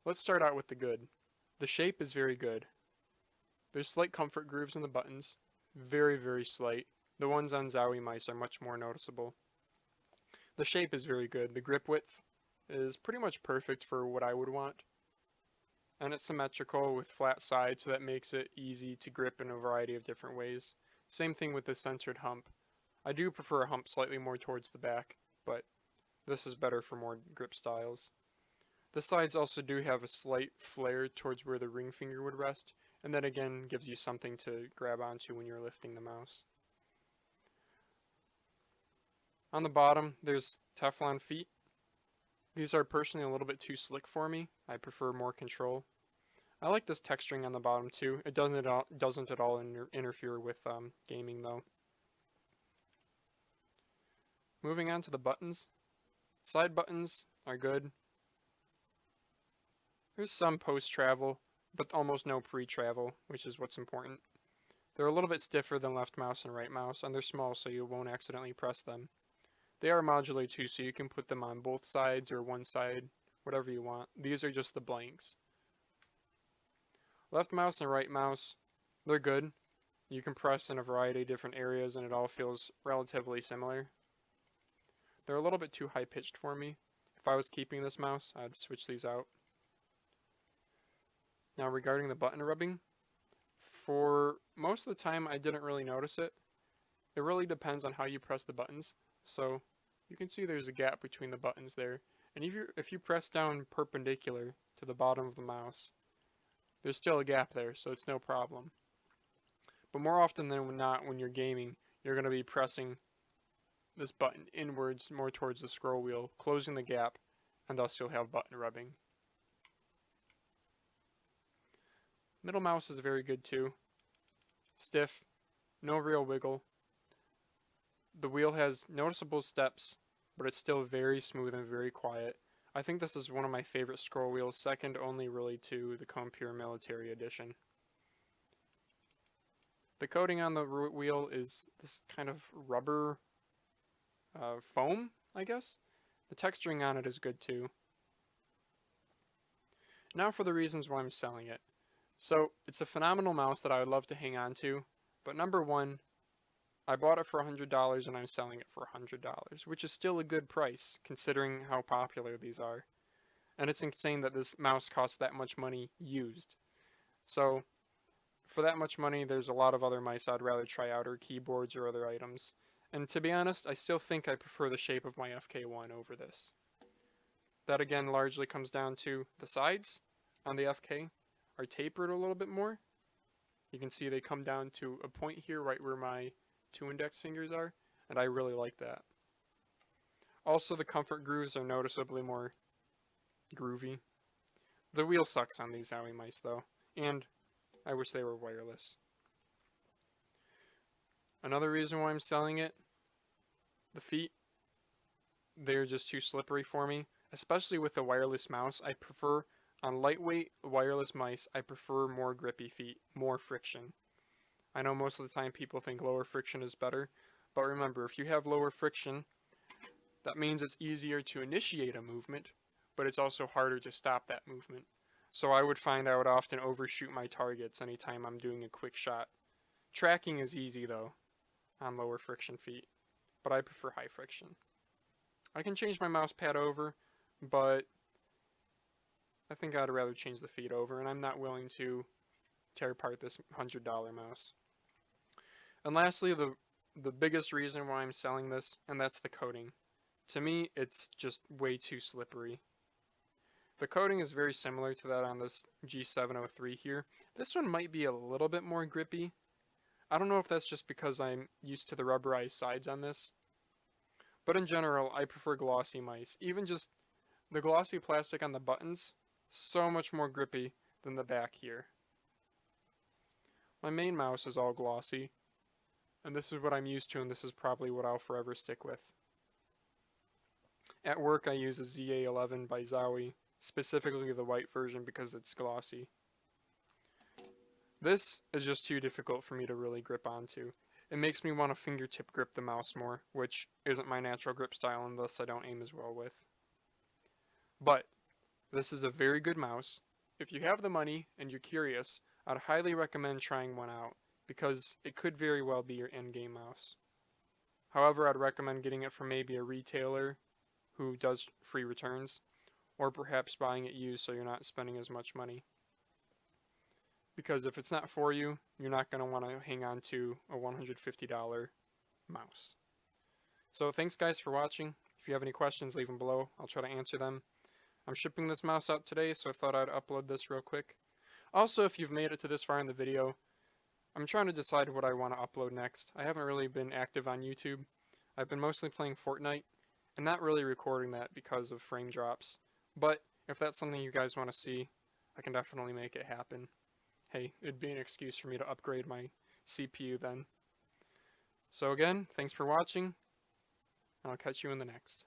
Let's start out with the good. The shape is very good. There's slight comfort grooves in the buttons. Very, very slight. The ones on Zowie mice are much more noticeable. The shape is very good. The grip width is pretty much perfect for what I would want. And it's symmetrical with flat sides, so that makes it easy to grip in a variety of different ways. Same thing with the centered hump. I do prefer a hump slightly more towards the back, but this is better for more grip styles. The sides also do have a slight flare towards where the ring finger would rest, and that again gives you something to grab onto when you're lifting the mouse. On the bottom, there's Teflon feet. These are personally a little bit too slick for me. I prefer more control. I like this texturing on the bottom too. It doesn't at all interfere with gaming though. Moving on to the buttons. Side buttons are good. There's some post-travel, but almost no pre-travel, which is what's important. They're a little bit stiffer than left mouse and right mouse, and they're small so you won't accidentally press them. They are modular too, so you can put them on both sides or one side, whatever you want. These are just the blanks. Left mouse and right mouse, they're good. You can press in a variety of different areas and it all feels relatively similar. They're a little bit too high pitched for me. If I was keeping this mouse, I'd switch these out. Now regarding the button rubbing, for most of the time I didn't really notice it. It really depends on how you press the buttons. So you can see there's a gap between the buttons there. And if you press down perpendicular to the bottom of the mouse, there's still a gap there, so it's no problem. But more often than not, when you're gaming, you're going to be pressing this button inwards, more towards the scroll wheel, closing the gap, and thus you'll have button rubbing. Middle mouse is very good too. Stiff, no real wiggle. The wheel has noticeable steps, but it's still very smooth and very quiet. I think this is one of my favorite scroll wheels, second only really to the Compeer Military Edition. The coating on the wheel is this kind of rubber foam, I guess. The texturing on it is good too. Now for the reasons why I'm selling it. So, it's a phenomenal mouse that I would love to hang on to, but number one, I bought it for $100 and I'm selling it for $100, which is still a good price considering how popular these are. And it's insane that this mouse costs that much money used. So, for that much money, there's a lot of other mice I'd rather try out, or keyboards or other items. And to be honest, I still think I prefer the shape of my FK1 over this. That again largely comes down to the sides on the FK are tapered a little bit more. You can see they come down to a point here right where my two index fingers are, and I really like that. Also, the comfort grooves are noticeably more groovy. The wheel sucks on these Zowie mice though, and I wish they were wireless. Another reason why I'm selling it, the feet, they're just too slippery for me. Especially with the wireless mouse, on lightweight wireless mice, I prefer more grippy feet, more friction. I know most of the time people think lower friction is better, but remember, if you have lower friction, that means it's easier to initiate a movement, but it's also harder to stop that movement. So I would find I would often overshoot my targets anytime I'm doing a quick shot. Tracking is easy though, on lower friction feet, but I prefer high friction. I can change my mouse pad over, but I think I'd rather change the feet over, and I'm not willing to tear apart this $100 mouse. And lastly, the biggest reason why I'm selling this, and that's the coating. To me, it's just way too slippery. The coating is very similar to that on this G703 here. This one might be a little bit more grippy. I don't know if that's just because I'm used to the rubberized sides on this. But in general, I prefer glossy mice. Even just the glossy plastic on the buttons, so much more grippy than the back here. My main mouse is all glossy, and this is what I'm used to, and this is probably what I'll forever stick with. At work, I use a ZA11 by Zowie, specifically the white version because it's glossy. This is just too difficult for me to really grip onto. It makes me want to fingertip grip the mouse more, which isn't my natural grip style and thus I don't aim as well with. But This is a very good mouse. If you have the money and you're curious, I'd highly recommend trying one out because it could very well be your end-game mouse. However, I'd recommend getting it from maybe a retailer who does free returns, or perhaps buying it used so you're not spending as much money. Because if it's not for you, you're not going to want to hang on to a $150 mouse. So thanks guys for watching. If you have any questions, leave them below. I'll try to answer them. I'm shipping this mouse out today, so I thought I'd upload this real quick. Also, if you've made it to this far in the video, I'm trying to decide what I want to upload next. I haven't really been active on YouTube. I've been mostly playing Fortnite, and not really recording that because of frame drops. But if that's something you guys want to see, I can definitely make it happen. Hey, it'd be an excuse for me to upgrade my CPU then. So again, thanks for watching, and I'll catch you in the next.